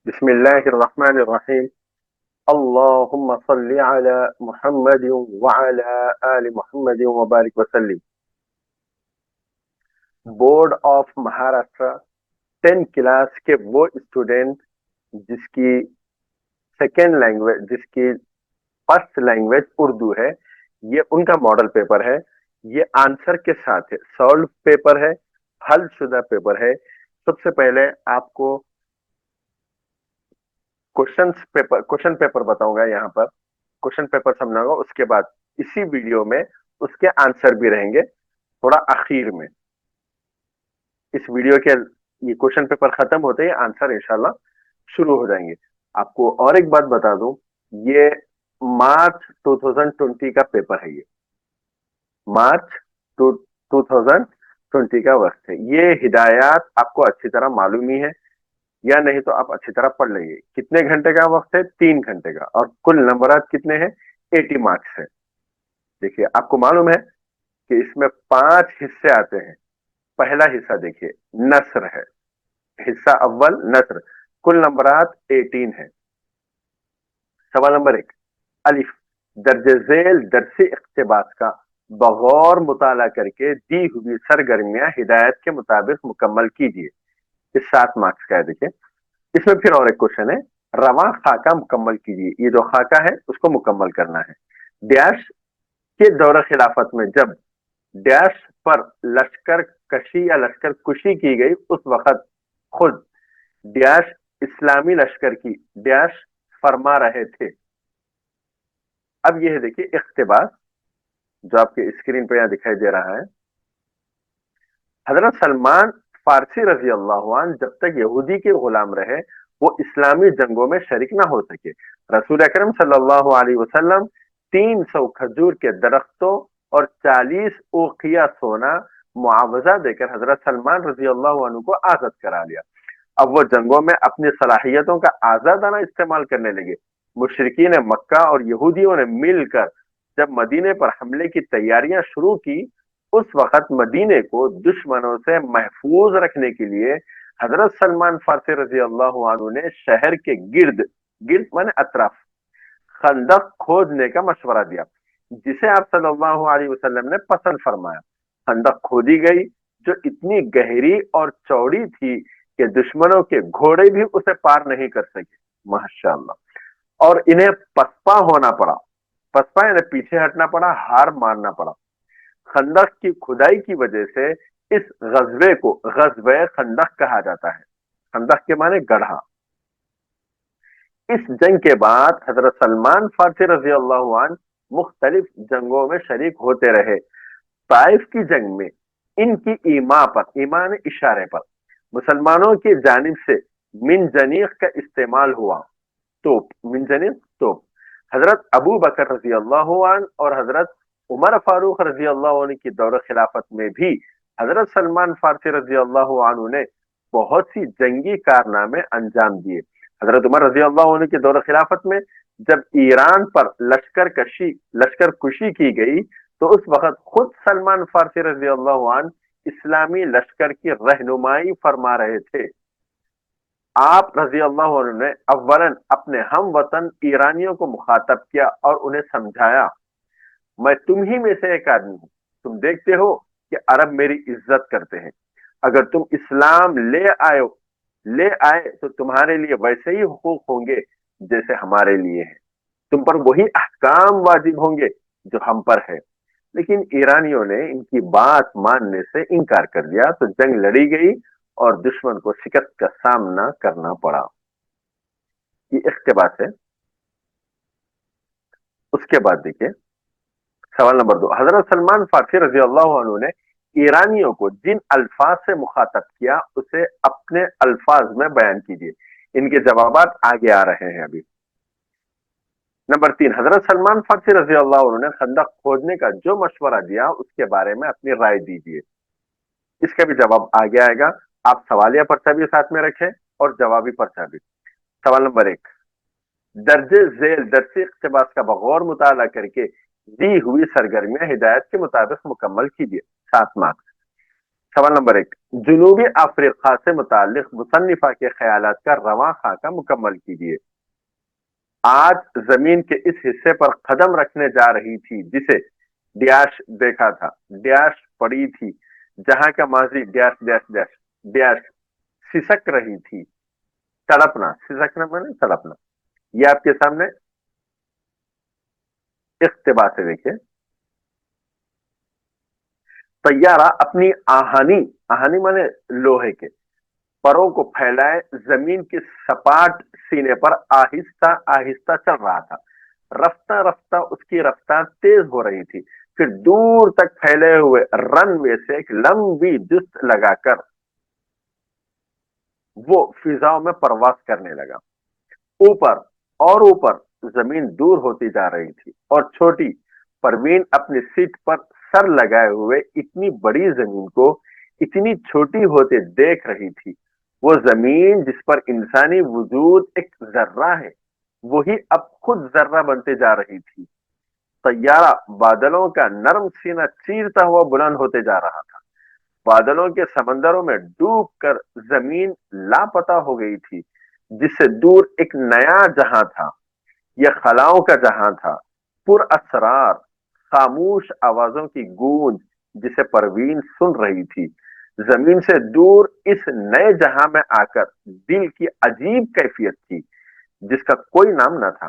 بسم الله الرحمن الرحيم. اللهم صل على محمد وعلى آل محمد وبارك وسلم. बोर्ड ऑफ महाराष्ट्र 10 क्लास के वो स्टूडेंट जिसकी सेकेंड लैंग्वेज जिसकी फर्स्ट लैंग्वेज उर्दू है, ये उनका मॉडल पेपर है। ये आंसर के साथ है, सॉल्व पेपर है, हल शुदा पेपर है। सबसे पहले आपको क्वेश्चन पेपर बताऊंगा, यहाँ पर क्वेश्चन पेपर समझाऊंगा। उसके बाद इसी वीडियो में उसके आंसर भी रहेंगे थोड़ा आखिर में। इस वीडियो के ये क्वेश्चन पेपर खत्म होते ही आंसर इंशाल्लाह शुरू हो जाएंगे। आपको और एक बात बता दूं, ये मार्च 2020 का पेपर है। ये मार्च 2020 का वक्त है। ये हिदायत आपको अच्छी तरह मालूम ही है, या नहीं तो आप अच्छी तरह पढ़ लेंगे। कितने घंटे का वक्त है? 3 घंटे का। और कुल नंबरात कितने हैं? 80 मार्क्स है। देखिए, आपको मालूम है कि इसमें 5 हिस्से आते हैं। पहला हिस्सा देखिए, नस्र है। हिस्सा अव्वल नस्र, कुल नंबरात 18 है। सवाल नंबर 1, अलिफ, दर्जे झेल दरसी इक्तिबास का बगौर मुताला करके दी हुई सरगर्मियां हिदायत के मुताबिक मुकम्मल कीजिए। इस 7 मार्क्स का है। देखिए, इसमें फिर और एक क्वेश्चन है, रवा खाका मुकम्मल कीजिए। ये जो खाका है उसको मुकम्मल करना है। डैश के दौर खिलाफत में जब डैश पर लश्कर कशी या लश्कर कुशी की गई, उस वक्त खुद डैश इस्लामी लश्कर की डैश फरमा रहे थे। अब यह है, देखिए, इख्तिबास जो आपके स्क्रीन पे यहां दिखाई दे रहा है। हजरत सलमान फारसी रजी अल्लाह अन्हु जब तक यहूदी के गुलाम रहे, वो इस्लामी जंगों में शरीक ना हो सके। रसूल अकरम सल्लल्लाहु अलैहि वसल्लम 300 खजूर के दरख्तों और 40 उकिया सोना मुआवजा देकर हजरत सलमान रजी अल्लाह अन्हु को आजाद करा लिया। अब वो जंगों में अपनी सलाहियतों का आजादाना इस्तेमाल करने लगे। मुशरिकीन मक्का और यहूदियों ने मिलकर जब मदीने पर हमले की तैयारियां शुरू की, उस वक्त मदीने को दुश्मनों से महफूज रखने के लिए हजरत सलमान फारसी रजी अल्लाह अन्हु ने शहर के गिर्द गिर्द माने अतराफ खंदक खोदने का मशवरा दिया, जिसे आप सल्लल्लाहु अलैहि वसल्लम ने पसंद फरमाया। खंदक खोदी गई जो इतनी गहरी और चौड़ी थी कि दुश्मनों के घोड़े भी उसे पार नहीं कर सके। माशाअल्लाह। और इन्हें पसपा होना पड़ा। पसपा यानी पीछे हटना पड़ा, हार मानना पड़ा। खंदक की खुदाई की वजह से इस गजबे को गजबे खंदक कहा जाता है। खंदक के माने गढ़ा। इस जंग के बाद हजरत सलमान फारसी रजी अल्लाह अन्हु मुख्तलिफ जंगों में शरीक होते रहे। ताइफ की जंग में इनकी ईमा पर, ईमान इशारे पर, मुसलमानों की जानिब से मिनजनीक का इस्तेमाल हुआ। तोप, मिनजनीक तोप। हजरत अबू बकर रजी अल्लाह अन्हु और हजरत उमर फारूक रजी अल्लाह अन्हु की दौर खिलाफत में भी हजरत सलमान फारसी रजी अल्लाह अन्हु ने बहुत सी जंगी कारनामे अंजाम दिए। हजरत उमर रजी अल्लाह अन्हु की दौर खिलाफत में जब ईरान पर लश्कर कुशी की गई, तो उस वक्त खुद सलमान फारसी रजी अल्लाह अन्हु इस्लामी लश्कर की रहनुमाई फरमा रहे थे। आप रजी अल्लाह अन्हु ने अव्वलन अपने हम वतन ईरानियों को मुखातब किया और उन्हें समझाया, मैं तुम ही में से एक आदमी हूं। तुम देखते हो कि अरब मेरी इज्जत करते हैं। अगर तुम इस्लाम ले आए तो तुम्हारे लिए वैसे ही हुकूक होंगे जैसे हमारे लिए है। तुम पर वही अहकाम वाजिब होंगे जो हम पर है। लेकिन ईरानियों ने इनकी बात मानने से इनकार कर दिया, तो जंग लड़ी गई और दुश्मन को शिकस्त का सामना करना पड़ा। ये इख्तिबास है। उसके बाद देखिए, सवाल नंबर 2, हजरत सलमान फारसी रजी अल्लाह अन्हु ने ईरानियों को जिन अल्फाज से मुखातब किया, उसे अपने अल्फाज में बयान कीजिए। इनके जवाबात आगे आ रहे हैं अभी। नंबर 3, हजरत सलमान फारसी रजी अल्लाह अन्हु ने खंदक खोदने का जो मशवरा दिया, उसके बारे में अपनी राय दीजिए। इसका भी जवाब आगे आएगा। आप सवालिया पर्चा भी साथ में रखें और जवाबी पर्चा भी। सवाल नंबर 1, दर्जे झेल दरसी इक्तिबास का बगौर मुताला करके दी हुई सरगर्मियां हिदायत के मुताबिक मुकम्मल कीजिए। 7 मार्क्स। سوال نمبر 1، جنوبی افریقہ سے متعلق مصنفہ کے خیالات کا رواں خاکہ مکمل کیجیے۔ آج زمین کے اس حصے پر قدم رکھنے جا رہی تھی جسے ڈیاش دیکھا تھا، ڈیاش پڑی تھی، جہاں کا ماضی ڈیاش ڈیاش ڈیاش ڈیاش سسک رہی تھی، تڑپنا، سسکنا میں تڑپنا۔ یہ آپ کے سامنے اقتباس سے دیکھیے، طیارہ اپنی آہنی مانے لوہے کے پروں کو پھیلائے زمین کے سپاٹ سینے پر آہستہ آہستہ چل رہا تھا۔ رفتہ رفتہ اس کی رفتار تیز ہو رہی تھی، پھر دور تک پھیلے ہوئے رن وے سے ایک لمبی جست لگا کر وہ فضاؤں میں پرواز کرنے لگا۔ اوپر اور اوپر زمین دور ہوتی جا رہی تھی اور چھوٹی پروین اپنی سیٹ پر سر لگائے ہوئے اتنی بڑی زمین کو اتنی چھوٹی ہوتے دیکھ رہی تھی۔ وہ زمین جس پر انسانی وجود ایک ذرہ ہے، وہی اب خود ذرہ بنتے جا رہی تھی۔ طیارہ بادلوں کا نرم سینہ چیرتا ہوا بلند ہوتے جا رہا تھا۔ بادلوں کے سمندروں میں ڈوب کر زمین لاپتہ ہو گئی تھی، جس سے دور ایک نیا جہاں تھا۔ یہ خلاؤں کا جہاں تھا، پر اسرار خاموش آوازوں کی گونج جسے پروین سن رہی تھی۔ زمین سے دور اس نئے جہاں میں آ کر دل کی عجیب کیفیت تھی جس کا کوئی نام نہ تھا،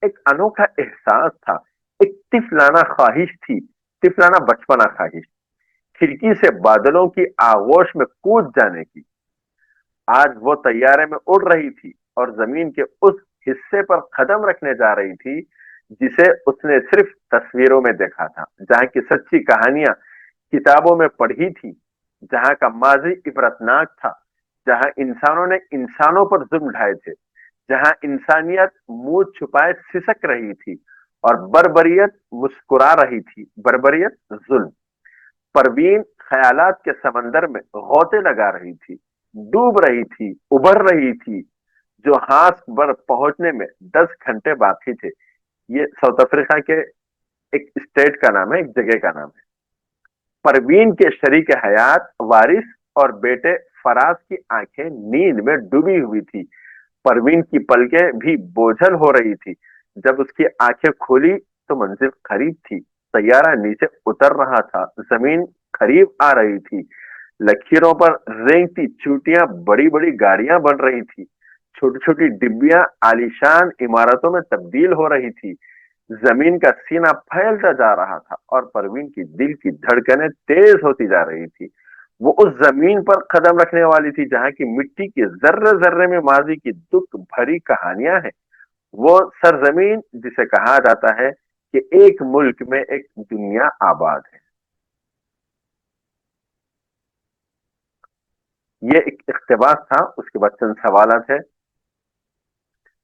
ایک انوکھا احساس تھا، ایک طفلانہ خواہش تھی، طفلانہ بچپنا خواہش، کھڑکی سے بادلوں کی آغوش میں کود جانے کی۔ آج وہ طیارے میں اڑ رہی تھی اور زمین کے اس حصے پر قدم رکھنے جا رہی تھی جسے اس نے صرف تصویروں میں دیکھا تھا، جہاں کی سچی کہانیاں کتابوں میں پڑھی تھی، جہاں کا ماضی عبرتناک تھا، جہاں انسانوں نے انسانوں پر ظلم ڈھائے تھے، جہاں انسانیت منہ چھپائے سسک رہی تھی اور بربریت مسکرا رہی تھی، بربریت ظلم۔ پروین خیالات کے سمندر میں غوطے لگا رہی تھی، ڈوب رہی تھی، ابھر رہی تھی، جو ہاتھ پر پہنچنے میں 10 گھنٹے باقی تھے۔ یہ ساؤتھ افریقہ کے ایک اسٹیٹ کا نام ہے، ایک جگہ کا نام ہے۔ پروین کے شریک حیات وارث اور بیٹے فراز کی آنکھیں نیند میں ڈوبی ہوئی تھی۔ پروین کی پلکیں بھی بوجھل ہو رہی تھی۔ جب اس کی آنکھیں کھولی تو منزل قریب تھی، طیارہ نیچے اتر رہا تھا، زمین قریب آ رہی تھی، لکیروں پر رینگتی چوٹیاں بڑی بڑی گاڑیاں بن رہی تھی، چھوٹی چھوٹی ڈبیاں عالیشان عمارتوں میں تبدیل ہو رہی تھی۔ زمین کا سینہ پھیلتا جا رہا تھا اور پروین کی دل کی دھڑکنیں تیز ہوتی جا رہی تھی۔ وہ اس زمین پر قدم رکھنے والی تھی جہاں کی مٹی کے ذرے ذرے میں ماضی کی دکھ بھری کہانیاں ہیں، وہ سرزمین جسے کہا جاتا ہے کہ ایک ملک میں ایک دنیا آباد ہے۔ یہ ایک اقتباس تھا، اس کے بعد چند سوالات ہے۔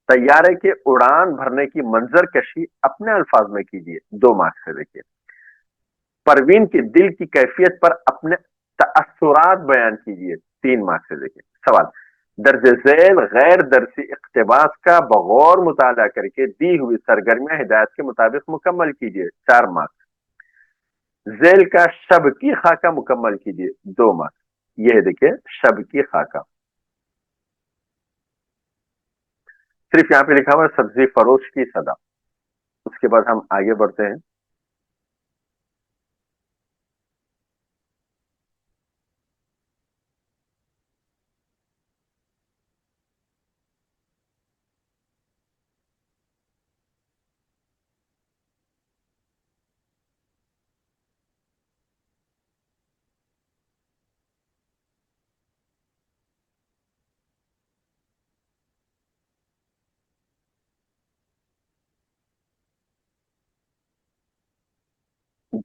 طیارے کے اڑان بھرنے کی منظر کشی اپنے الفاظ میں کیجیے، 2 مارکس سے دیکھیے۔ پروین کے دل کی کیفیت پر اپنے تاثرات بیان کیجیے، 3 مارکس سے دیکھیے۔ سوال، درج ذیل غیر درسی اقتباس کا بغور مطالعہ کر کے دی ہوئی سرگرمیاں ہدایت کے مطابق مکمل کیجیے، 4 مارکس۔ ذیل کا شب کی خاکہ مکمل کیجیے، 2 مارکس۔ یہ دیکھیے شب کی خاکہ، صرف یہاں پہ لکھا ہوا ہے سبزی فروش کی صدا۔ اس کے بعد ہم آگے بڑھتے ہیں۔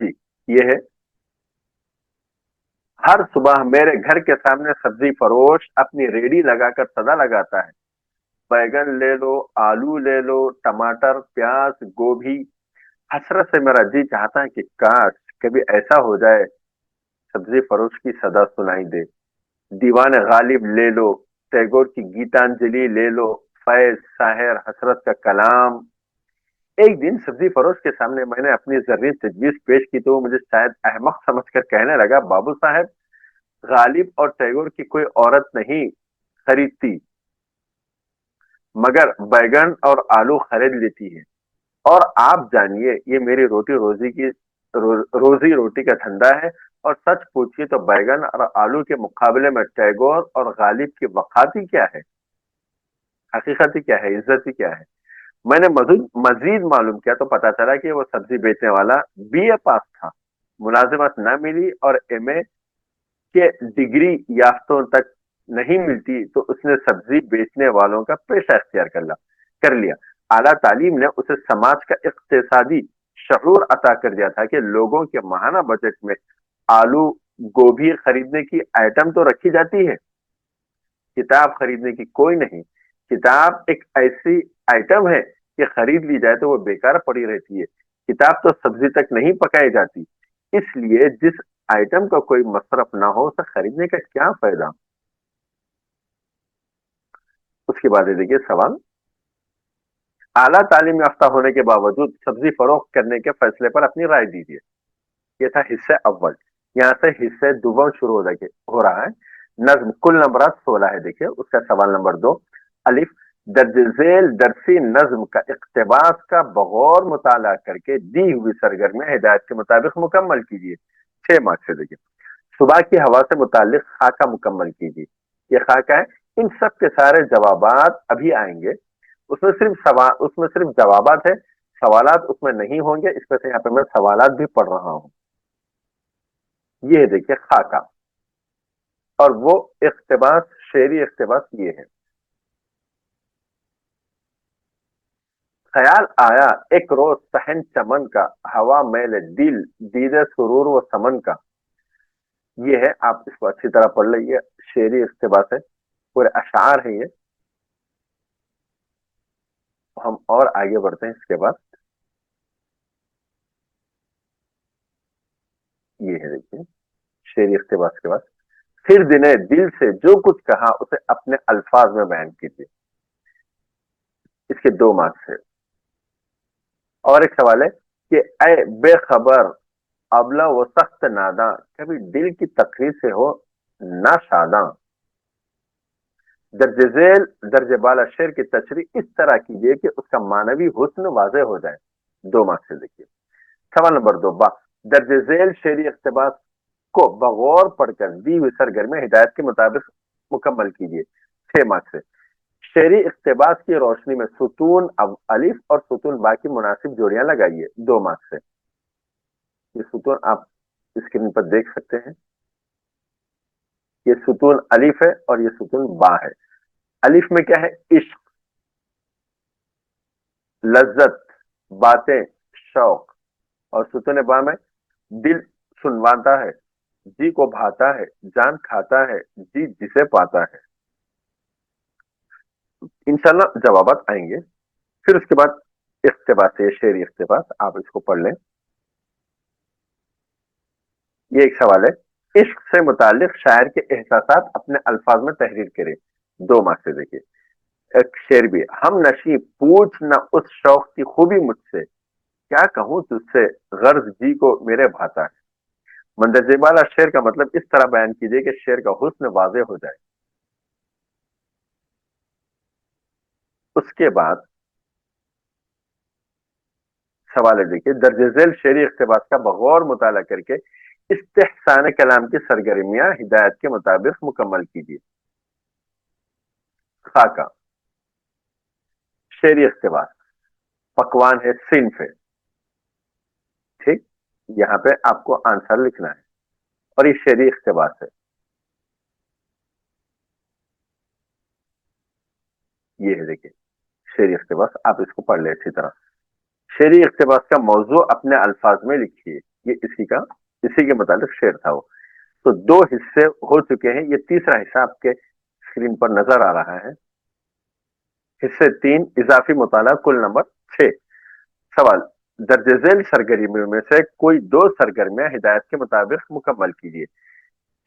جی یہ ہے، ہر صبح میرے گھر کے سامنے سبزی فروش اپنی ریڑھی لگا کر صدا لگاتا ہے، بیگن لے لو، آلو لے لو، ٹماٹر، پیاز، گوبھی۔ حسرت سے میرا جی چاہتا ہے کہ کاش کبھی ایسا ہو جائے سبزی فروش کی صدا سنائی دے۔ دیوان غالب لے لو، ٹیگور کی گیتانجلی لے لو، فیض، ساحر، حسرت کا کلام۔ ایک دن سبزی فروش کے سامنے میں نے اپنی زرعی تجویز پیش کی تو وہ مجھے شاید احمق سمجھ کر کہنے لگا، بابو صاحب غالب اور टैगोर की कोई औरत नहीं खरीदती, मगर बैगन और आलू खरीद लेती है। और आप जानिए ये मेरी रोजी रोटी का धंधा है। और सच पूछिए तो बैगन और आलू के मुकाबले में टैगोर और गालिब की वकालत क्या है, हकीकत ही क्या है, इज्जत ही क्या है। मैंने मजीद मालूम किया तो पता चला कि वो सब्जी बेचने वाला बीए पास था, मुलाजिमत न मिली और एमए के डिग्री याफ्तों तक नहीं मिलती तो उसने सब्जी बेचने वालों का पेशा इख्तियार कर लिया। आला तालीम ने उसे समाज का इक्तिसादी शऊर अता कर दिया था कि लोगों के माहाना बजट में आलू गोभी खरीदने की आइटम तो रखी जाती है, किताब खरीदने की कोई नहीं। किताब एक ऐसी आइटम है कि खरीद ली जाए तो वो बेकार पड़ी रहती है। किताब तो सब्जी तक नहीं पकाई जाती, इसलिए जिस आइटम का कोई मसरफ ना हो उसे खरीदने का क्या फायदा। उसके बाद देखिए सवाल, आला तालीम याफ्ता होने के बावजूद सब्जी फरोख्त करने के फैसले पर अपनी राय दीजिए। ये था हिस्से अव्वल। यहाँ से हिस्से दुबम शुरू हो रहा है। नज्म कुल नंबर 16 है। देखिए उसका सवाल नंबर 2, अलिफ, दर्जेल दरसी नज्म का इक्तबास का बगौर मुताला करके दी हुई सरगर्मी हिदायत के मुताबिक मुकम्मल कीजिए। 6 मार्क्स से। देखिए सुबह की हवा से मुतालिक खाका मुकम्मल कीजिए। ये खाका है, इन सब के सारे जवाबात अभी आएंगे। उसमें सिर्फ जवाबात है, सवालात उसमें नहीं होंगे। इस पर से यहाँ पे मैं सवालात भी पढ़ रहा हूँ। ये देखिए खाका, और वो इख्तिबास, शेरी इख्तिबास ये है। ख्याल आया एक रोज सहन चमन का, हवा मैल दिल दीदे सुरूर व समन का। ये है, आप इसको अच्छी तरह पढ़ लीजिए। शेरी इख्तिबास है, पूरे अशार है ये। हम और आगे बढ़ते हैं। इसके बाद ये है, देखिए शेरी इख्तिबास के बाद, फिर दिने दिल से जो कुछ कहा उसे अपने अल्फाज में बयान कीजिए। इसके 2 मार्क्स है। और एक सवाल है कि ए बेखबर अबला वो सख्त नादा, कभी दिल की तकरीर से हो ना शादा। दर्जेल दर्जे बाला शेर की तशरी इस तरह कीजिए कि उसका मानवी हुस्न वाजे हो जाए। 2 मार्क्स से। देखिए सवाल नंबर 2, बा दर्जेल शेरी इख्तिबास को बगौर पढ़कर दी हुई सरगर्मी हिदायत के मुताबिक मुकम्मल कीजिए। 6 मार्क्स से। शेरी इख्तिबास की रोशनी में सुतून अलिफ और सुतून बा की मुनासिब जोड़ियां लगाइए। 2 मार्क्स से। ये सुतून आप स्क्रीन पर देख सकते हैं। ये सुतून अलिफ है और ये सुतून बा है। अलिफ में क्या है, इश्क, लज्जत, बातें, शौक। और सुतून बा में दिल सुनवाता है, जी को भाता है, जान खाता है, जी जिसे पाता है। इंशाल्लाह जवाबात आएंगे। फिर उसके बाद इख्तिबास है, शेरी इख्तिबास, आप इसको पढ़ लें। ये एक सवाल है, इश्क से मुतालिक शायर के एहसासात अपने अल्फाज में तहरीर करें। 2 मार्क्स से। देखिए एक शेर भी, हम नशी पूछ न उस शौक की खूबी मुझसे, क्या कहूं तुझसे गर्ज जी को मेरे भाता है। मंदरजेबाला शेर का मतलब इस तरह बयान कीजिए कि शेर का हुस्न वाजे हो जाए। उसके बाद सवाल है, देखिए दर्जेल शेरी इख्तिबास का बगौर मुताला करके इस्तेहसान कलाम की सरगर्मियां हिदायत के मुताबिक मुकम्मल कीजिए। खाका, शेरी इख्तिबास, पकवान है, सिंफ है। ठीक, यहाँ पे आपको आंसर लिखना है। और ये शेरी इख्तिबास है। ये है, देखिए शेरी इख्तिबास, आप इसको पढ़ ले अच्छी तरह। शेरी इख्तिबास का मौजू अपने अल्फाज में लिखिए। ये इसी के मुताबिक शेर था वो। तो 2 हिस्से हो चुके हैं। ये तीसरा हिस्सा आपके स्क्रीन पर नजर आ रहा है। हिस्से 3, इजाफी मुताला कुल नंबर 6। सवाल, दर्जेल सरगर्मियों में से कोई 2 सरगर्मियां हिदायत के मुताबिक मुकम्मल कीजिए।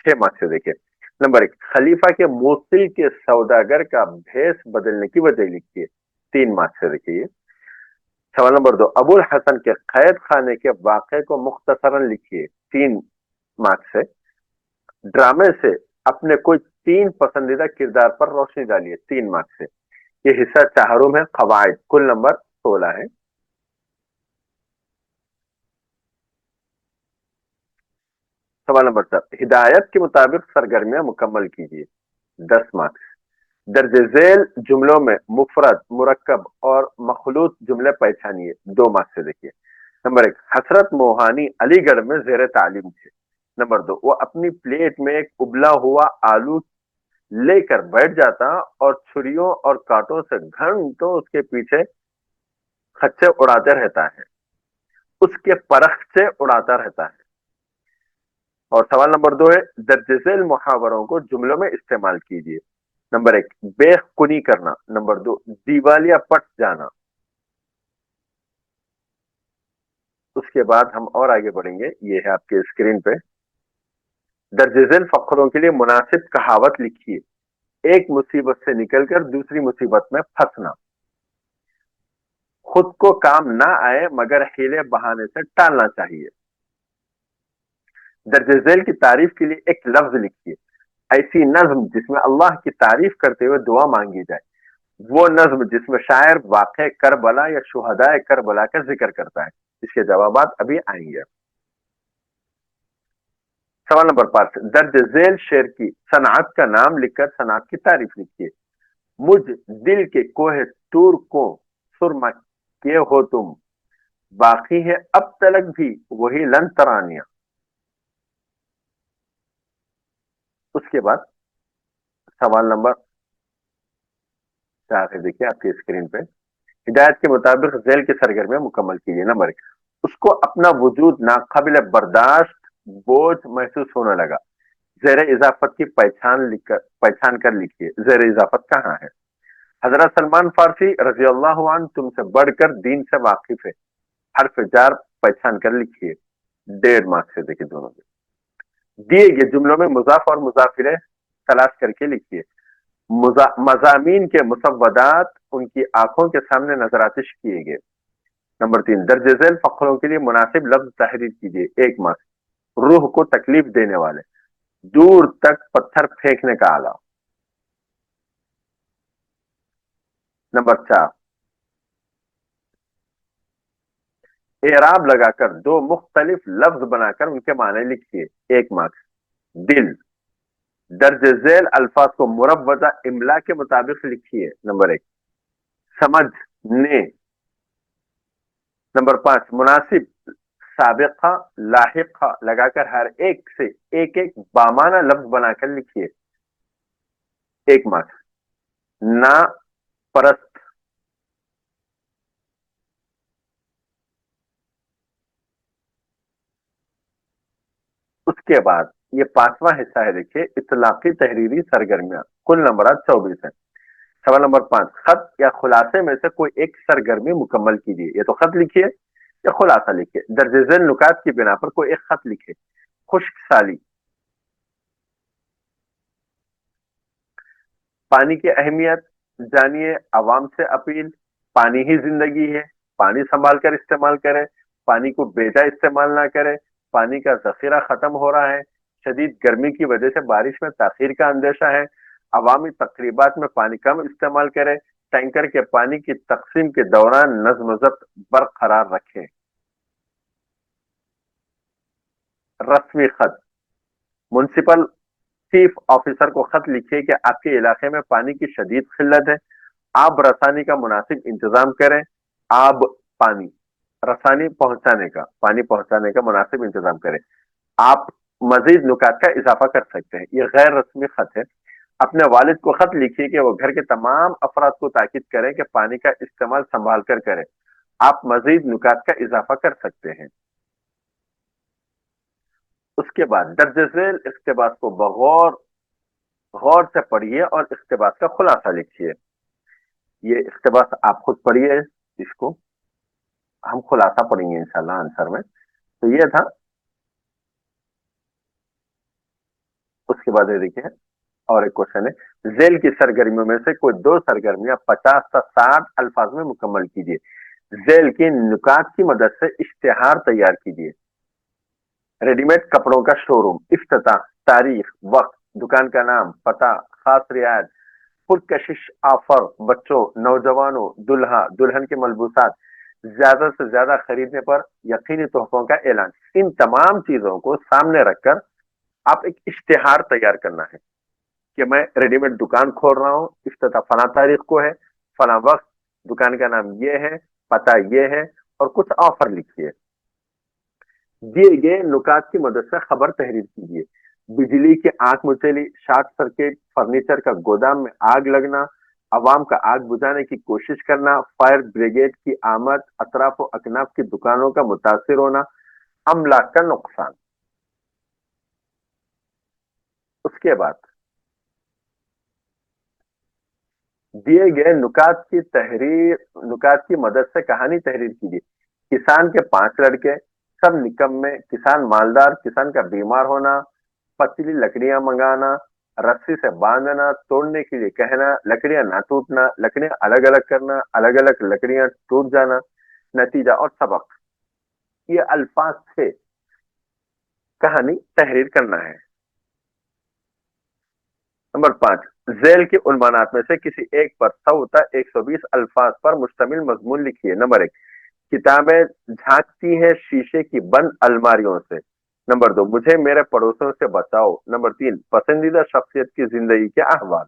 6 मार्क्स से। देखिए नंबर 1, खलीफा के मोसिल के सौदागर का भेष बदलने की वजह लिखिए। 3 मार्क्स से। देखिए सवाल नंबर 2, अबुल हसन के कैद खाने के वाक़े को मुख्तसरन लिखिए। 3 मार्क्स से। ड्रामे से अपने कोई 3 पसंदीदा किरदार पर रोशनी डालिए, 3 मार्क्स से। ये हिस्सा चाहरुम है, कवायद, कुल नंबर 16 है। सवाल नंबर 7, हिदायत के मुताबिक सरगर्मियां मुकम्मल कीजिए, 10 मार्क्स। दर्ज झेल जुमलों में मुफरद, मुरक्कब और मखलूत जुमले पहचानिए, 2 मार्क्स से देखिए। नंबर 1, हसरत मोहानी अलीगढ़ में जेर तालीम थे। नंबर 2, वो अपनी प्लेट में एक उबला हुआ आलू लेकर बैठ जाता और छुरियों और कांटों से घंटों उसके पीछे खच्चे उड़ाते रहता है, उसके परख से उड़ाता रहता है। और सवाल नंबर 2 है, दर्ज झेल मुहावरों को जुमलों में इस्तेमाल कीजिए। नंबर 1, बेखुनी करना। नंबर 2, दिवालिया पट जाना। उसके बाद हम और आगे बढ़ेंगे, ये है आपके स्क्रीन पे। दर्ज झेल फकरों के लिए मुनासिब कहावत लिखिए, एक मुसीबत से निकलकर दूसरी मुसीबत में फंसना, खुद को काम ना आए मगर हीले बहाने से टालना चाहिए। दर्ज झेल की तारीफ के लिए एक लफ्ज लिखिए, ऐसी नज्म जिसमें अल्लाह की तारीफ करते हुए दुआ मांगी जाए, वो नज्म जिसमें शायर वाक़े करबला या शुहदाए करबला का जिक्र करता है। इसके जवाबात अभी आएंगे। सवाल नंबर 5, दर्ज झेल शेर की सनात का नाम लिखकर सनात की तारीफ लिखिए। मुझ दिल के कोहे तूर को सुरमा किए हो तुम, बाकी है अब तलक भी वही लन तरानिया। उसके बाद सवाल नंबर 4 है, देखिए आपकी स्क्रीन पे। हिदायत के मुताबिक झेल की सरगर्मियां मुकम्मल कीजिए। नंबर 1, उसको अपना वजूद नाकाबिल बर्दाश्त बोझ महसूस होने लगा, जेर इजाफत की पहचान कर लिखिए। जेर इजाफत कहाँ है? हजरत सलमान फारसी रजी अल्लाह अन्हु तुमसे बढ़कर दीन से वाकिफ है, हर्फ जार पहचान कर लिखिए, 1.5 मार्क्स से देखिए दोनों में। दिए गए जुमलों में मुजाफ और मुजाफिरे तलाश करके लिखिए। मजामीन के मुसव्वदात उनकी आंखों के सामने नजरातिश किए गए। नंबर 3, दर्ज झेल फखरों के लिए मुनासिब लफ्ज तहरीर कीजिए, 1 मार्क्स। रूह को तकलीफ देने वाले, दूर तक पत्थर फेंकने का आला। नंबर 4, एराब लगाकर 2 मुख्तलिफ लफ्ज बनाकर उनके माने लिखिए, 1 मार्क्स। दिल, दर्ज झेल अल्फाज को मुरवजा इमला के मुताबिक लिखिए। नंबर 1, समझने। नंबर 5, मुनासिब साबिका लाहिका लगाकर हर एक से एक एक बामाना लफ्ज बनाकर लिखिए, 1 मार्क्स। ना परस्त, उसके बाद ये 5वां हिस्सा है, देखिए, इतलाकी तहरीरी सरगर्मियां, कुल नंबर 24 है। सवाल नंबर 5, खत या खुलासे में से कोई एक सरगर्मी मुकम्मल कीजिए। ये तो खत लिखिए या खुलासा लिखिए। दर्ज झेल नुकात की बिना पर कोई एक खत लिखे। खुश्क साली, पानी की अहमियत जानिए, आवाम से अपील, पानी ही जिंदगी है, पानी संभाल कर इस्तेमाल करें, पानी को बेजा इस्तेमाल ना करें, पानी का जखीरा खत्म हो रहा है, शदीद गर्मी की वजह से बारिश में ताखीर का अंदेशा है, अवामी तकरीबात में पानी कम इस्तेमाल करें, टैंकर के पानी की तकसीम के दौरान नज्म ज़ब्त बरकरार रखें। रस्मी खत, म्युनिसिपल चीफ ऑफिसर को खत लिखिए कि आपके इलाके में पानी की शदीद किल्लत है, आप रसानी का मुनासिब इंतजाम करें। आप पानी रसानी पहुंचाने का, पानी पहुंचाने का मुनासिब इंतजाम करें। आप मजीद नुकात का इजाफा कर सकते हैं। ये गैर रस्मी खत है। अपने वालिद को खत लिखिए कि वो घर के तमाम अफराद को ताकीद करें कि पानी का इस्तेमाल संभाल कर करें। आप मजीद नुकात का इजाफा कर सकते हैं। उसके बाद दर्ज झेल इख्तिबास को बगौर गौर से पढ़िए और इख्तिबास का खुलासा लिखिए। ये इख्तिबास आप खुद पढ़िए, इसको हम खुलासा पढ़ेंगे इंशाल्लाह आंसर में। तो ये था। उसके बाद ये देखिए, और एक क्वेश्चन है, झेल की सरगर्मियों में से कोई 2 सरगर्मियां 50 से 60 अल्फाज में मुकम्मल कीजिए। झेल की नुकात की मदद से इश्तिहार तैयार कीजिए। रेडीमेड कपड़ों का शोरूम इफ्तिताह तारीख, वक्त, दुकान का नाम, पता, खास रियायत, पुरकशिश ऑफर, बच्चों, नौजवानों, दुल्हा दुल्हन के मलबूसात, ज्यादा से ज्यादा खरीदने पर यकीनी तोहफों का ऐलान। इन तमाम चीजों को सामने रखकर आप एक इश्तिहार तैयार करना है कि मैं रेडीमेड दुकान खोल रहा हूँ, इफ्तिताह फला तारीख को है, फला वक्त, दुकान का नाम ये है, पता ये है, और कुछ ऑफर लिखिए। दिए गए नुकात की मदद से खबर तहरीर कीजिए। बिजली की आंख मुचेली, शॉर्ट सर्किट, फर्नीचर का गोदाम में आग लगना, अवाम का आग बुझाने की कोशिश करना, फायर ब्रिगेड की आमद, अतराफ अकनाफ की दुकानों का मुतासिर होना, अमलाक का नुकसान। उसके बाद दिए गए नुकात की मदद से कहानी तहरीर कीजिए। किसान के 5 लड़के, सब निकम्मे, किसान मालदार, किसान का बीमार होना, पतली लकड़ियां मंगाना, रस्सी से बांधना, तोड़ने के लिए कहना, लकड़ियां ना टूटना, लकड़ियां अलग अलग करना, अलग अलग लकड़ियां टूट जाना, नतीजा और सबक। ये अल्फाज से कहानी तहरीर करना है। नंबर 5, झेल के उन्मानात में से किसी एक पर 100 120 अल्फाज पर मुश्तमिल मजमून लिखिए। नंबर 1, किताबें झांकती है शीशे की बंद अलमारियों से। नंबर 2, मुझे मेरे पड़ोसियों से बचाओ। नंबर 3, पसंदीदा शख्सियत की जिंदगी के अहवाल।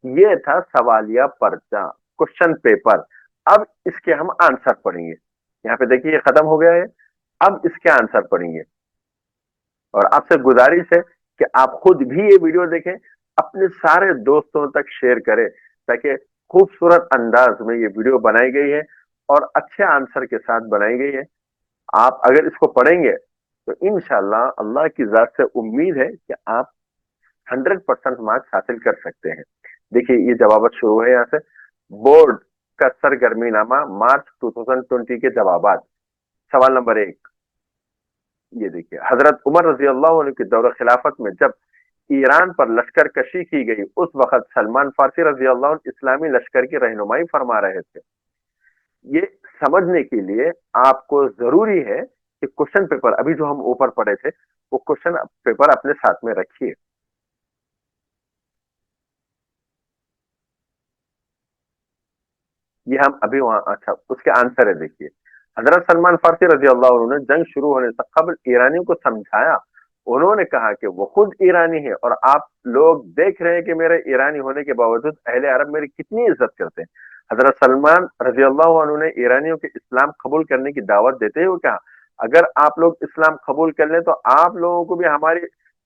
ये था सवालिया पर्चा, क्वेश्चन पेपर। अब इसके हम आंसर पढ़ेंगे। यहाँ पे देखिए ये खत्म हो गया है, अब इसके आंसर पढ़ेंगे। और आपसे गुजारिश है कि आप खुद भी ये वीडियो देखें, अपने सारे दोस्तों तक शेयर करें, ताकि खूबसूरत अंदाज में ये वीडियो बनाई गई है और अच्छे आंसर के साथ बनाई गई है। आप अगर इसको पढ़ेंगे तो इंशाल्लाह अल्लाह की जात से उम्मीद है कि आप 100% मार्क्स हासिल कर सकते हैं। देखिए ये जवाब शुरू है यहाँ से। बोर्ड का सरगर्मी नामा, मार्च 2020 के जवाब। सवाल नंबर 1, ये देखिए, हजरत उमर रजी अल्लाह अन्हु के दौर खिलाफत में जब ईरान पर लश्कर कशी की गई, उस वक्त सलमान फारसी रजी अल्लाह अन्हु इस्लामी लश्कर की रहनुमाई फरमा रहे थे। ये समझने के लिए आपको जरूरी है कि क्वेश्चन पेपर अभी जो हम ऊपर पढ़े थे वो क्वेश्चन पेपर अपने साथ में रखिए। ये हम अभी वहां, अच्छा उसके आंसर है देखिए। हजरत सलमान फारसी रजी अल्लाह अन्हु ने जंग शुरू होने से कबल ईरानियों को समझाया। उन्होंने कहा कि वो खुद ईरानी है और आप लोग देख रहे हैं कि मेरे ईरानी होने के बावजूद अहले अरब मेरी कितनी इज्जत करते हैं। हजरत सलमान रजी अल्लाह अन्हु ने ईरानियों के इस्लाम कबूल करने की दावत देते हुए कहा, अगर आप लोग इस्लाम कबूल कर लें तो आप लोगों को भी हमारी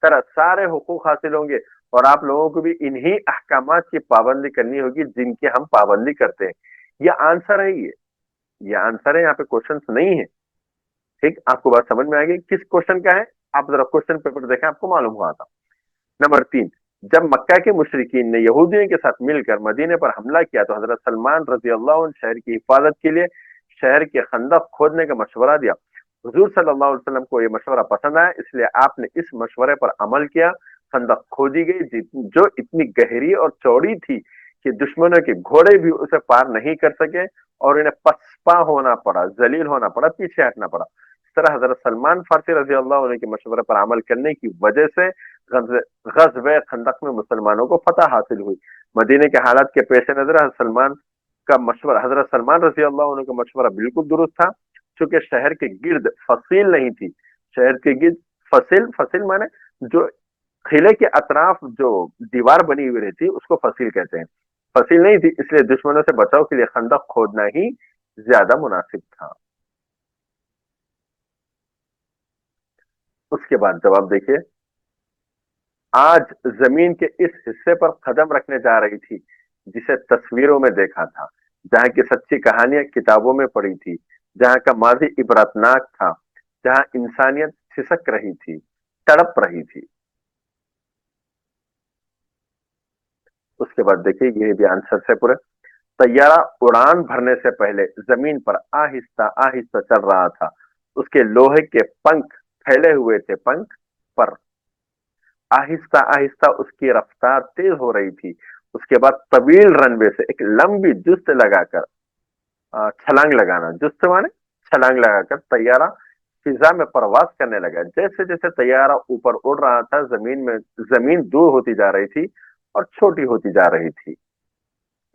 तरह सारे हुकूक हासिल होंगे और आप लोगों को भी इन्हीं अहकामात की पाबंदी करनी होगी जिनकी हम पाबंदी करते हैं। ये आंसर है, ये आंसर है, यहाँ पे क्वेश्चन नहीं है। ठीक, आपको बात समझ में आ गई किस क्वेश्चन का है? आप जरा क्वेश्चन पेपर देखें, आपको मालूम हुआ था। नंबर 3, जब मक्का के मुशरिकीन ने यहूदियों के साथ मिलकर मदीने पर हमला किया तो हजरत सलमान रजी अल्लाह अन्हु शहर की हिफाजत के लिए शहर के खंदक खोदने का मशवरा दिया। हुजूर सल्लल्लाहु अलैहि वसल्लम को यह मशवरा पसंद आया, इसलिए आपने इस मशवरे पर अमल किया। खंदक खोदी गई जो इतनी गहरी और चौड़ी थी कि दुश्मनों के घोड़े भी उसे पार नहीं कर सके और इन्हें पसपा होना पड़ा, जलील होना पड़ा, पीछे हटना पड़ा। इस तरह हजरत सलमान फारसी रजी अल्लाह अन्हु के मशवरे पर अमल करने की वजह से गज़वे खंदक में मुसलमानों को फतह हासिल हुई। मदीने के हालात के पेश नजर हजरत सलमान रजी अल्लाह अन्हु का मशवरा बिल्कुल दुरुस्त था। चूंकि शहर के गिर्द फसील नहीं थी, शहर के गिर्द फसील, फसील माने जो किले के अतराफ जो दीवार बनी हुई रहती है उसको फसील कहते हैं। फसील नहीं थी, इसलिए दुश्मनों से बचाव के लिए खंदक खोदना ही ज्यादा मुनासिब था। उसके बाद जवाब देखिए, आज जमीन के इस हिस्से पर कदम रखने जा रही थी जिसे तस्वीरों में देखा था, जहां की सच्ची कहानियां किताबों में पढ़ी थी, जहां का माजी इबरतनाक था, जहां इंसानियत सिसक रही थी, तड़प रही थी। उसके बाद देखिए, ये भी आंसर से पूरे। तैयारा उड़ान भरने से पहले जमीन पर आहिस्ता आहिस्ता चल रहा था। उसके लोहे के पंख फैले हुए थे, पंख पर आहिस्ता आहिस्ता उसकी रफ्तार तेज हो रही थी। उसके बाद तवील रनवे से एक लंबी जुस्त लगाकर छलांग लगाना, जुस्त माने छलांग लगाकर तैयारा फिजा में प्रवास करने लगा। जैसे जैसे तैयारा ऊपर उड़ रहा था, जमीन दूर होती जा रही थी और छोटी होती जा रही थी।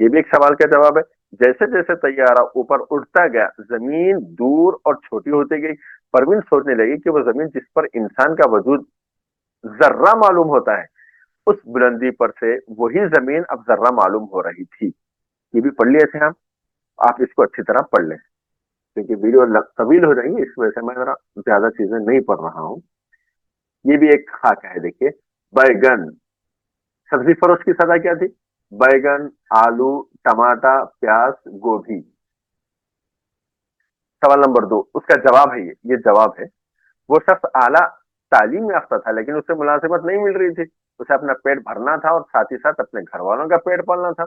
ये भी एक सवाल का जवाब है। जैसे जैसे तैयारा ऊपर उड़ता गया, जमीन दूर और छोटी होती गई। परवीन सोचने लगी कि वो जमीन जिस पर इंसान का वजूद जर्रा मालूम होता है, उस बुलंदी पर से वही जमीन अब जर्रा मालूम हो रही थी। ये भी पढ़ लिए थे आप इसको अच्छी तरह पढ़ लें, क्योंकि वीडियो तवील हो जाएंगी, इस वजह से मैं जरा ज्यादा चीजें नहीं पढ़ रहा हूँ। ये भी एक खाका है, देखिए। बैगन, सब्जी फरोश की सजा क्या थी? बैगन, आलू, टमाटा, प्याज, गोभी। सवाल नंबर 2, उसका जवाब है ये जवाब है। वो शख्स आला तालीम याफ्ता था, लेकिन उसे मुलाजिमत नहीं मिल रही थी। उसे अपना पेट भरना था और साथ ही साथ अपने घर वालों का पेट पालना था।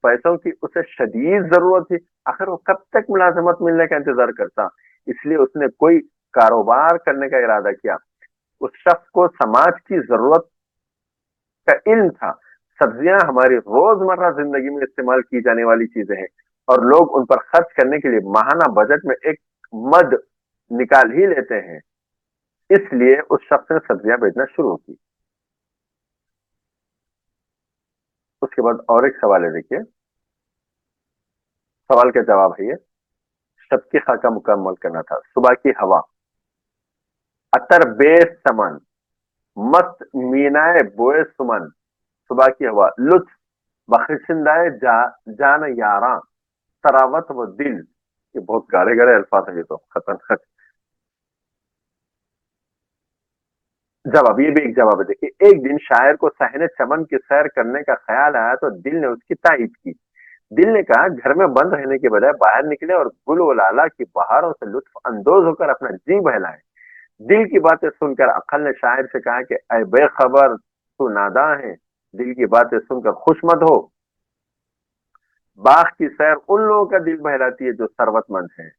पैसों की उसे शदीद जरूरत थी। आखिर वो कब तक मुलाजिमत मिलने का इंतजार करता? इसलिए उसने कोई कारोबार करने का इरादा किया। उस शख्स को समाज की जरूरत का इल्म था। सब्जियां हमारी रोजमर्रा जिंदगी में इस्तेमाल की जाने वाली चीजें हैं, और लोग उन पर खर्च करने के लिए माहाना बजट में एक मद निकाल ही लेते हैं। इसलिए उस शख्स ने सब्जियां बेचना शुरू की। उसके बाद और एक सवाल है, देखिए। सवाल का जवाब है ये। सबकी खाका मुकम्मल करना था। सुबह की हवा, अतर बेस समन, मस्त मीनाए बोए सुमन। सुबह की हवा, लुत्फ बख्शिंदाए जान यारा, तरावत व दिल। ये बहुत गाढ़े गाढ़े अल्फाज है, ये तो खतरनाक। जवाब, ये भी एक जवाब है, देखिए। एक दिन शायर को सहने चमन की सैर करने का ख्याल आया तो दिल ने उसकी तारीफ की। दिल ने कहा, घर में बंद रहने के बजाय बाहर निकले और गुल व लाला की बहारों से लुत्फ अंदोज होकर अपना जी बहलाए। दिल की बातें सुनकर अक्ल ने शायर से कहा कि ऐ बेखबर, तू नादां है। दिल की बातें सुनकर खुश मत हो। बाग की सैर उन लोगों का दिल बहलाती है जो सरवतमंद हैं।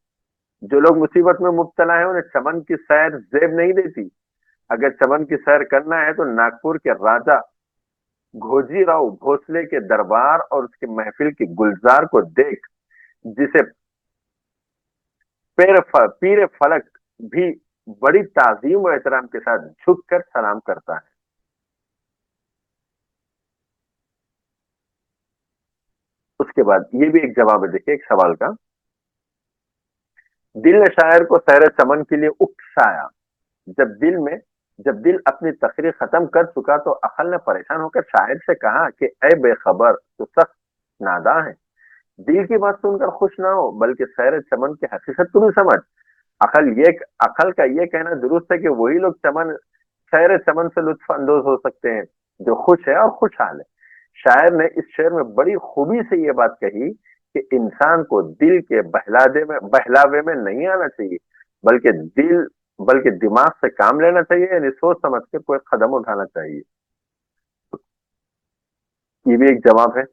जो लोग मुसीबत में मुब्तला है, उन्हें चमन की सैर जेब नहीं देती। अगर चमन की सैर करना है तो नागपुर के राजा घोजी राव भोसले के दरबार और उसके महफिल की गुलजार को देख, जिसे पीर फलक भी बड़ी ताजीम और एहतराम के साथ झुक कर सलाम करता है। उसके बाद ये भी एक जवाब है, देखिए, एक सवाल का। दिल ने शायर को सैर चमन के लिए उकसाया। जब दिल में जब दिल अपनी तकरीर खत्म कर चुका तो अकल ने परेशान होकर शायर से कहा कि ऐ बेखबर, तो सख्त नादा है। दिल की बात सुनकर खुश ना हो, बल्कि सैर चमन की हकीकत को भी समझ। अकल का ये कहना दुरुस्त है कि वही लोग सैर चमन से लुत्फ अंदोज हो सकते हैं जो खुश है और खुशहाल है। शायर ने इस शेर में बड़ी खूबी से ये बात कही कि इंसान को दिल के बहलावे में नहीं आना चाहिए, बल्कि दिमाग से काम लेना चाहिए, यानी सोच समझ के कोई कदम उठाना चाहिए। ये भी एक जवाब है।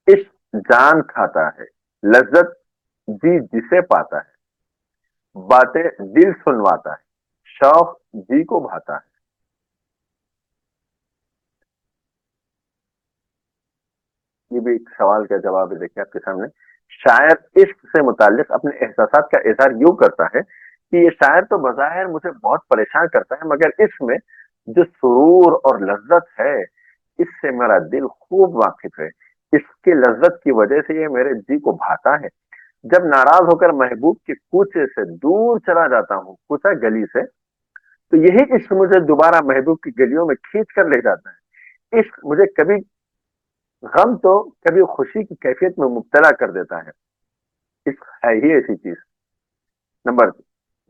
इश्क जान खाता है, लज्जत जी जिसे पाता है, बातें दिल सुनवाता है, शौक जी को भाता है। ये भी एक सवाल का जवाब है, देखिए आपके सामने। शायर इश्क से मुतालिक अपने एहसासात का इजहार यूं करता है कि ये शायर तो बज़ाहिर मुझे बहुत परेशान करता है, मगर इसमें जो सुरूर और लज्जत है, इससे मेरा दिल खूब वाकिफ है। इसकी लज्जत की वजह से ये मेरे जी को भाता है। जब नाराज होकर महबूब के कूचे से दूर चला जाता हूँ, कूचा गली से, तो यही इश्क मुझे दोबारा महबूब की गलियों में खींच कर ले जाता है। इश्क मुझे कभी गम तो कभी खुशी की कैफियत में मुब्तला कर देता है। इश्क है ही ऐसी चीज। नंबर,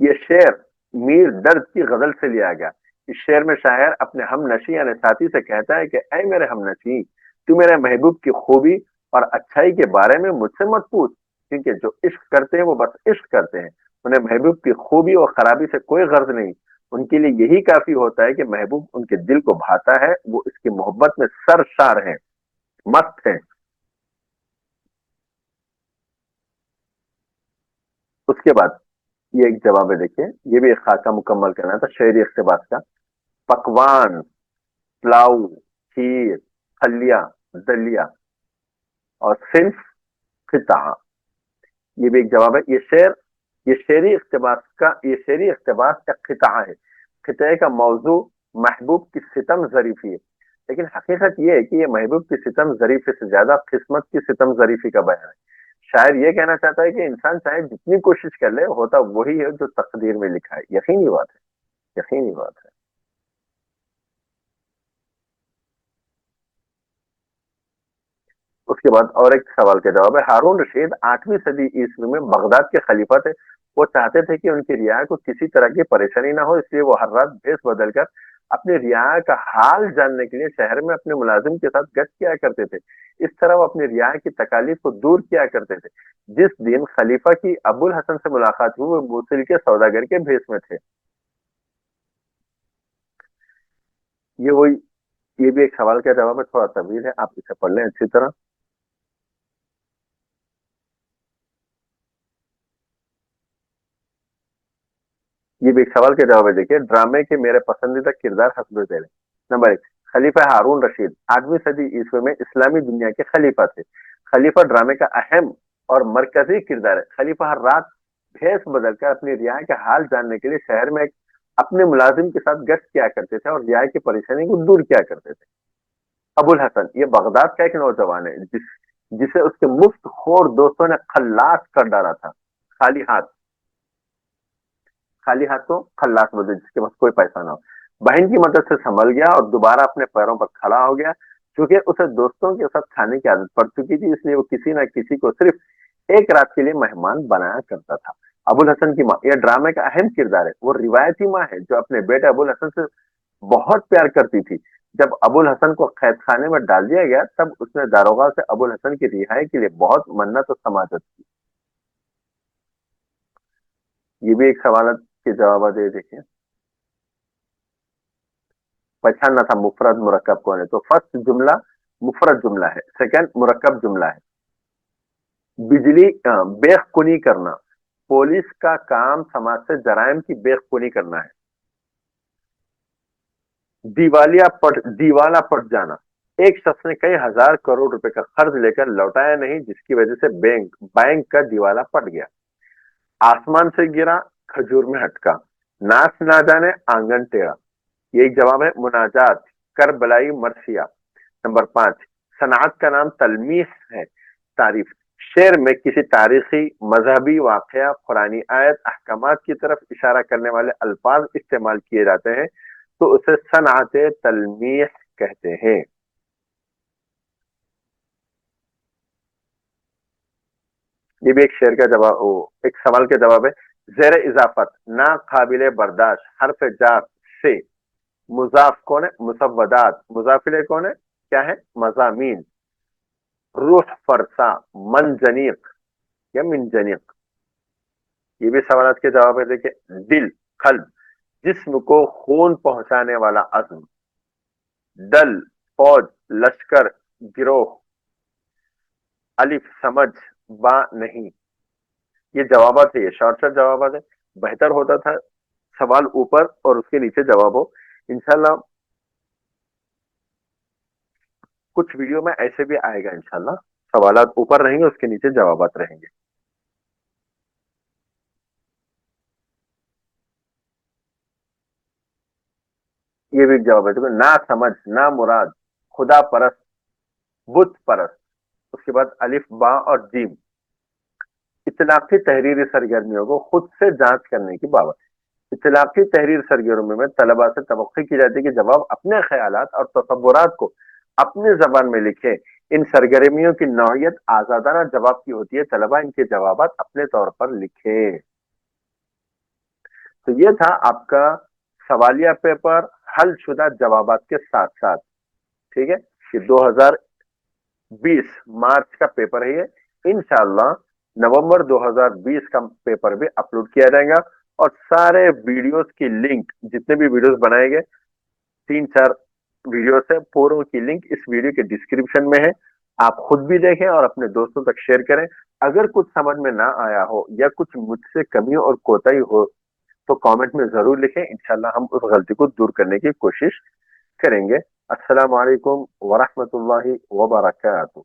ये शेर मीर दर्द की गजल से लिया गया। इस शेर में शायर अपने हम नशी यानी साथी से कहता है कि ऐ मेरे हम नशी, तू मेरे महबूब की खूबी और अच्छाई के बारे में मुझसे मत पूछ, क्योंकि जो इश्क करते हैं वो बस इश्क करते हैं। उन्हें महबूब की खूबी और खराबी से कोई गर्ज नहीं। उनके लिए यही काफी होता है कि महबूब उनके दिल को भाता है, वो इसकी मोहब्बत में सरशार है, मस्त है। उसके बाद ये एक जवाब है, देखिए। ये भी एक खाका मुकम्मल करना था शेरी इख्तिबास का। पकवान, पुलाव, खीर, फलिया, दलिया और सिर्फ फिता। یہ بھی ایک جواب ہے. یہ شعری اقتباس کا خطہ ہے. خطے کا موضوع محبوب کی ستم ظریفی ہے، لیکن حقیقت یہ ہے کہ یہ محبوب کی ستم ظریفی سے زیادہ قسمت کی ستم ظریفی کا بیان ہے. شاعر یہ کہنا چاہتا ہے کہ انسان چاہے جتنی کوشش کر لے، ہوتا وہی ہے جو تقدیر میں لکھا ہے. یقینی بات ہے، یقینی بات ہے. اس کے بعد اور ایک سوال کا جواب ہے. ہارون رشید 8ویں صدی عیسوی میں بغداد کے خلیفہ تھے. وہ چاہتے تھے کہ ان کی رعایا کو کسی طرح کی پریشانی نہ ہو، اس لیے وہ ہر رات بھیس بدل کر اپنی رعایا کا حال جاننے کے لیے شہر میں اپنے ملازم کے ساتھ گشت کیا کرتے تھے. اس طرح وہ اپنی رعایا کی تکالیف کو دور کیا کرتے تھے. جس دن خلیفہ کی ابو الحسن سے ملاقات ہوئی، وہ موصل کے سوداگر کے بھیس میں تھے. یہ وہی یہ بھی ایک سوال کا جواب ہے، تھوڑا طویل ہے، آپ اسے پڑھ لیں اچھی طرح. یہ بھی ایک سوال کا جواب ہے. دیکھیے، ڈرامے کے میرے پسندیدہ کردار حسب ذیل. نمبر ایک، خلیفہ ہارون رشید 8ویں صدی عیسوی میں اسلامی دنیا کے خلیفہ تھے. خلیفہ ڈرامے کا اہم اور مرکزی کردار ہے. خلیفہ ہر رات بھیس بدل کر اپنی رعایا کا حال جاننے کے لیے شہر میں اپنے ملازم کے ساتھ گشت کیا کرتے تھے اور رعایا کی پریشانی کو دور کیا کرتے تھے. ابو الحسن یہ بغداد کا ایک نوجوان ہے جسے اس کے مفت خور دوستوں نے خلاص کر ڈالا تھا. خالی ہاتھ خالی ہاتھ تو خلاص بدل، جس کے پاس کوئی پیسہ نہ ہو. بہن کی مدد سے سنبھل گیا اور دوبارہ اپنے پیروں پر کھڑا ہو گیا. چونکہ اسے دوستوں کے ساتھ کھانے کی عادت پڑ چکی تھی، اس لیے وہ کسی نہ کسی کو صرف ایک رات کے لیے مہمان بنایا کرتا تھا. ابو الحسن کی ماں یہ ڈرامے کا اہم کردار ہے. وہ روایتی ماں ہے جو اپنے بیٹے ابو الحسن سے بہت پیار کرتی تھی. جب ابو الحسن کو قید خانے میں ڈال دیا گیا، تب اس نے داروغہ سے ابو الحسن کی رہائی کے لیے بہت منت و سماجت کی. یہ بھی ایک سوالات کے جواب دے. دیکھیں، پہچاننا تھا مفرد مرکب کون ہے. تو فرسٹ جملہ مفرد جملہ ہے، سیکنڈ مرکب جملہ ہے. بجلی بیخ کنی کرنا، پولیس کا کام سماج سے جرائم کی بیخ کنی کرنا ہے. دیوالا پٹ جانا، ایک شخص نے کئی ہزار کروڑ روپے کا قرض لے کر لوٹایا نہیں، جس کی وجہ سے بینک کا دیوالا پٹ گیا. آسمان سے گرا، کھجور میں ہٹکا، ناچ نہ جانے آنگن ٹیڑھا. یہ ایک جواب ہے. مناجات، کربلائی مرثیہ. نمبر 5، صنعت کا نام تلمیح ہے. تعریف، شعر میں کسی تاریخی، مذہبی واقعہ، قرآنی آیت، احکامات کی طرف اشارہ کرنے والے الفاظ استعمال کیے جاتے ہیں تو اسے صنعت تلمیح کہتے ہیں. یہ بھی ایک شعر کا جواب، ایک سوال کا جواب ہے. زیر اضافت، ناقابل برداشت، حرف جار سے. مضاف کون ہے؟ مسودات. مضاف الیہ کون ہے؟ کیا ہے؟ مضامین. روح فرسا، منجنیق یا منجنیق. یہ بھی سوالات کے جواب ہے. دیکھیں، دل، قلب، جسم کو خون پہنچانے والا عزم. دل، فوج، لشکر، گروہ. الف، سمجھ، با، نہیں. یہ جوابات ہے، یہ شارٹ شارٹ جوابات ہے. بہتر ہوتا تھا سوال اوپر اور اس کے نیچے جواب ہو. انشاءاللہ کچھ ویڈیو میں ایسے بھی آئے گا. انشاءاللہ سوالات اوپر رہیں گے، اس کے نیچے جوابات رہیں گے. یہ بھی ایک جواب ہے. نہ سمجھ، نہ مراد، خدا پرست، بت پرست. اس کے بعد الف، با اور جیم. اطلاقی تحریری سرگرمیوں کو خود سے جانچ کرنے کی بابت. اطلاقی تحریر سرگرمیوں میں طلباء سے توقع کی جاتی ہے کہ جب آپ اپنے خیالات اور تصورات کو اپنی زبان میں لکھیں. ان سرگرمیوں کی نوعیت آزادانہ جواب کی ہوتی ہے. طلباء ان کے جوابات اپنے طور پر لکھیں. تو یہ تھا آپ کا سوالیہ پیپر حل شدہ جوابات کے ساتھ ساتھ. ٹھیک ہے، یہ 2020 مارچ کا پیپر ہے. یہ انشاءاللہ نومبر 2020 کا پیپر بھی اپلوڈ کیا جائے گا. اور سارے ویڈیوز کی لنک، جتنے بھی ویڈیوز بنائے گئے 3-4 ویڈیوز ہے، پوروں کی لنک اس ویڈیو کے ڈسکرپشن میں ہے. آپ خود بھی دیکھیں اور اپنے دوستوں تک شیئر کریں. اگر کچھ سمجھ میں نہ آیا ہو یا کچھ مجھ سے کمی اور کوتاہی ہو تو کامنٹ میں ضرور لکھیں. انشاءاللہ ہم اس غلطی کو دور کرنے کی کوشش کریں گے. السلام علیکم ورحمۃ اللہ وبرکاتہ.